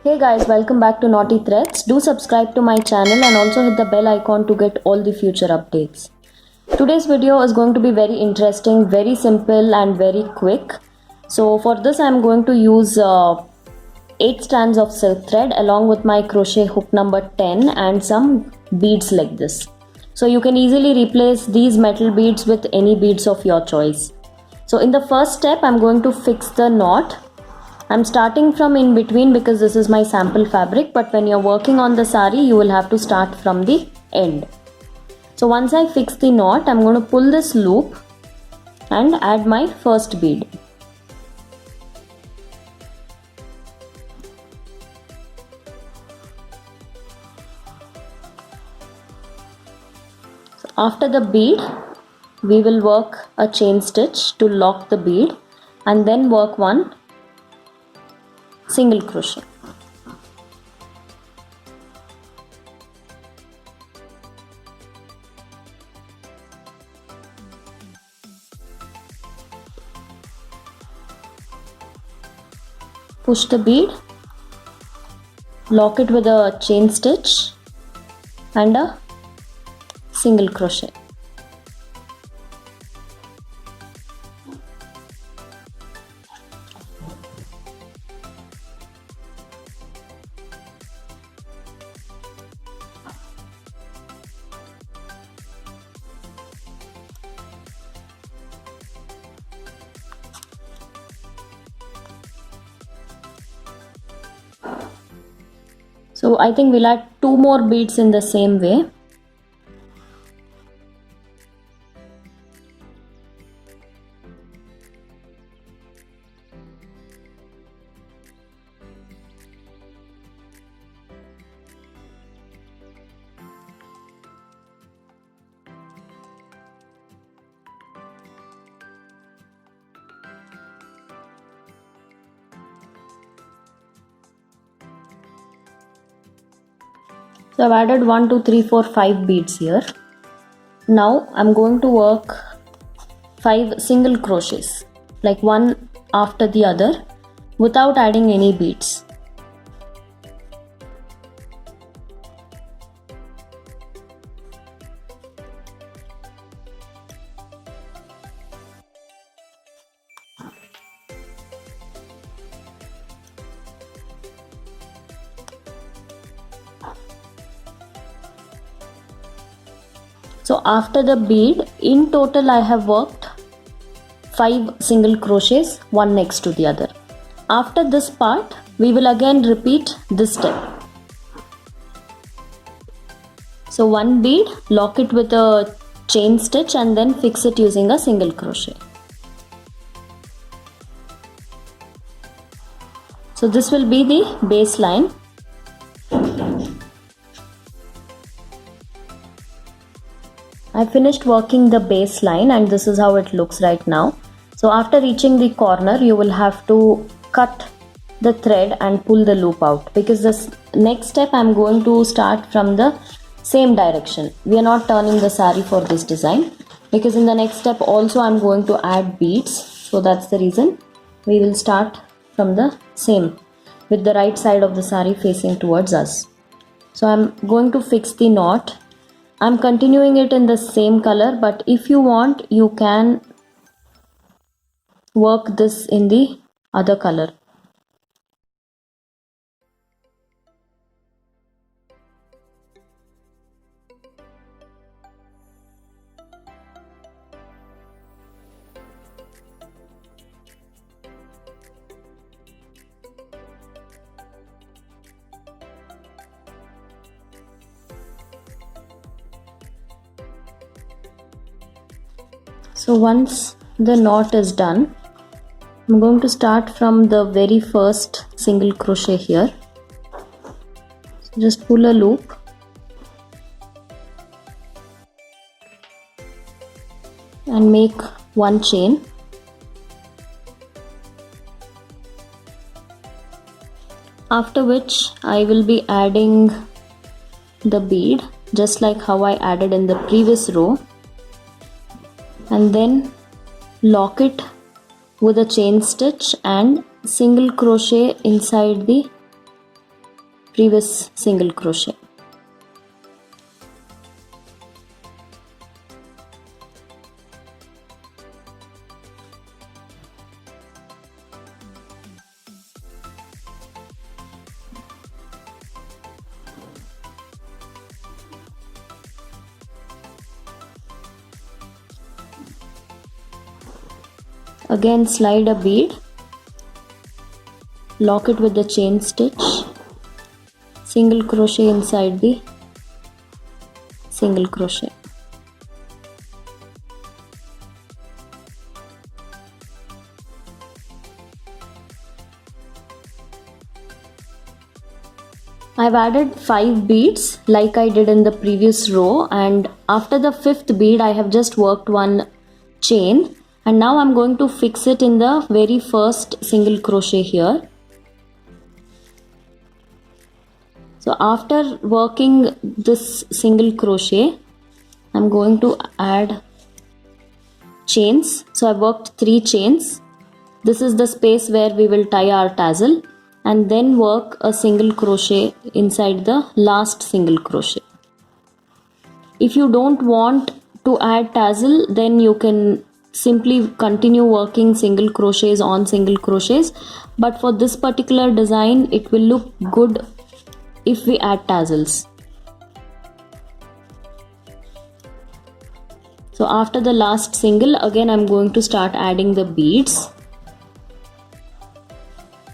Hey guys, welcome back to Knotty Threads. Do subscribe to my channel and also hit the bell icon to get all the future updates. Today's video is going to be very interesting, very simple and very quick. So for this I am going to use 8 strands of silk thread along with my crochet hook number 10 and some beads like this. So you can easily replace these metal beads with any beads of your choice. So in the first step I am going to fix the knot. I'm starting from in between because this is my sample fabric, but when you're working on the sari you will have to start from the end. So once I fix the knot, I'm going to pull this loop and add my first bead. So after the bead we will work a chain stitch to lock the bead and then work one single crochet. Push the bead, lock it with a chain stitch and a single crochet. So I think we'll add 2 more beads in the same way. So I've added 1, 2, 3, 4, 5 beads here. Now I'm going to work 5 single crochets, like one after the other, without adding any beads. So after the bead, in total I have worked 5 single crochets, one next to the other. After this part, we will again repeat this step. So one bead, lock it with a chain stitch and then fix it using a single crochet. So this will be the baseline. I finished working the baseline and this is how it looks right now. So after reaching the corner you will have to cut the thread and pull the loop out, because this next step I am going to start from the same direction. We are not turning the sari for this design because in the next step also I am going to add beads. So that's the reason we will start from the same, with the right side of the sari facing towards us. So I am going to fix the knot. I'm continuing it in the same color, but if you want you can work this in the other color. So once the knot is done, I'm going to start from the very first single crochet here. So just pull a loop and make one chain. After which I will be adding the bead just like how I added in the previous row, and then lock it with a chain stitch and single crochet inside the previous single crochet. Again slide a bead, lock it with the chain stitch, single crochet inside the single crochet. I've added 5 beads like I did in the previous row, and after the 5th bead I have just worked one chain. And now I'm going to fix it in the very first single crochet here. So after working this single crochet, I'm going to add chains. So I worked 3 chains. This is the space where we will tie our tassel, and then work a single crochet inside the last single crochet. If you don't want to add tassel, then you can simply continue working single crochets on single crochets, but for this particular design it will look good if we add tassels. So after the last single, again I'm going to start adding the beads.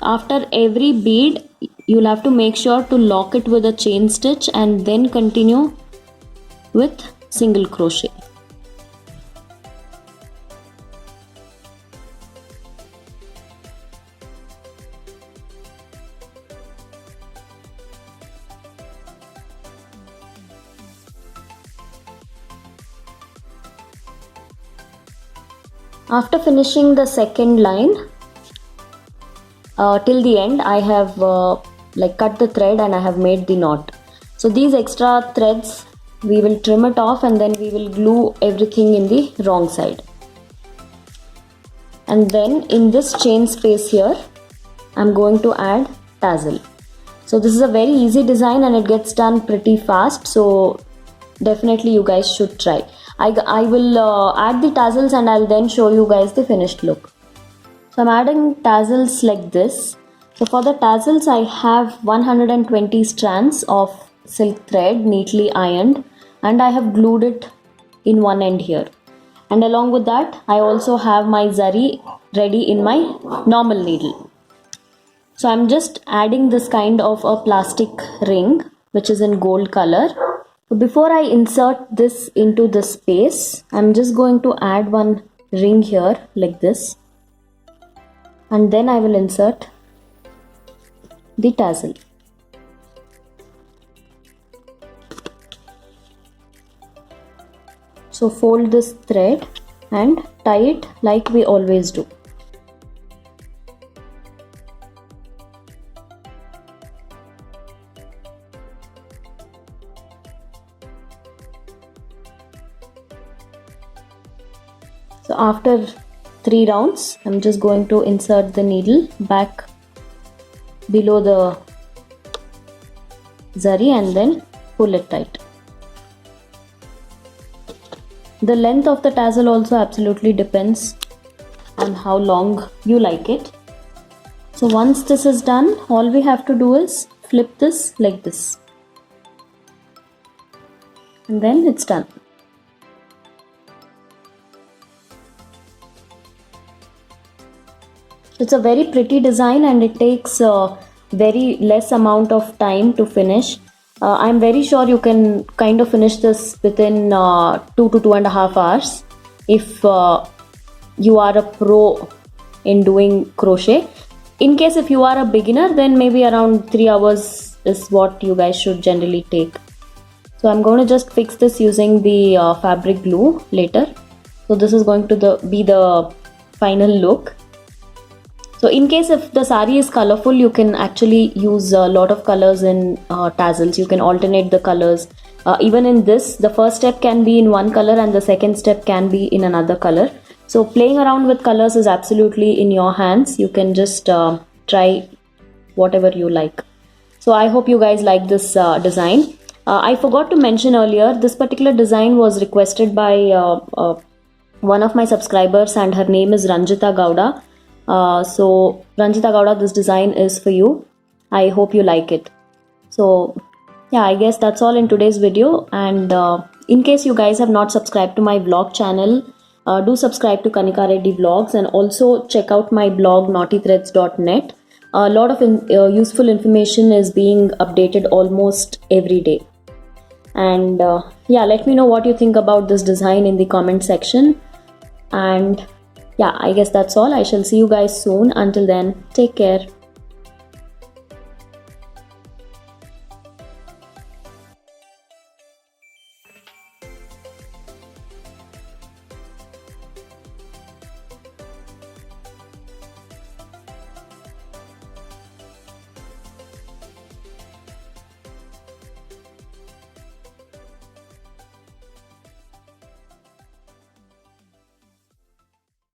After every bead you'll have to make sure to lock it with a chain stitch and then continue with single crochet. After finishing the second line till the end, I have cut the thread and I have made the knot. So these extra threads we will trim it off, and then we will glue everything in the wrong side. And then in this chain space here I'm going to add tassel. So this is a very easy design and it gets done pretty fast, so definitely you guys should try. I will add the tassels and I'll then show you guys the finished look. So I'm adding tassels like this. So for the tassels I have 120 strands of silk thread neatly ironed, and I have glued it in one end here. And along with that I also have my zari ready in my normal needle. So I'm just adding this kind of a plastic ring which is in gold color. So before I insert this into the space, I'm just going to add one ring here like this, and then I will insert the tassel. So fold this thread and tie it like we always do. So after 3 rounds, I'm just going to insert the needle back below the zari and then pull it tight. The length of the tassel also absolutely depends on how long you like it. So once this is done, all we have to do is flip this like this, and then it's done. It's a very pretty design and it takes very less amount of time to finish. I'm very sure you can kind of finish this within 2 to 2.5 hours if you are a pro in doing crochet. In case if you are a beginner, then maybe around 3 hours is what you guys should generally take. So I'm going to just fix this using the fabric glue later. So this is going to be the final look. So in case if the sari is colorful, you can actually use a lot of colors in tassels. You can alternate the colors. Even in this, the first step can be in one color and the second step can be in another color. So playing around with colors is absolutely in your hands. You can just try whatever you like. So I hope you guys like this design. I forgot to mention earlier, this particular design was requested by one of my subscribers, and her name is Ranjita Gowda. So Ranjita Gowda, this design is for you. I hope you like it. So yeah, I guess that's all in today's video. And in case you guys have not subscribed to my vlog channel, do subscribe to Kanika Reddy Vlogs, and also check out my blog knottythreads.net. A lot of useful information is being updated almost every day. And yeah, let me know what you think about this design in the comment section. And yeah, I guess that's all. I shall see you guys soon. Until then, take care.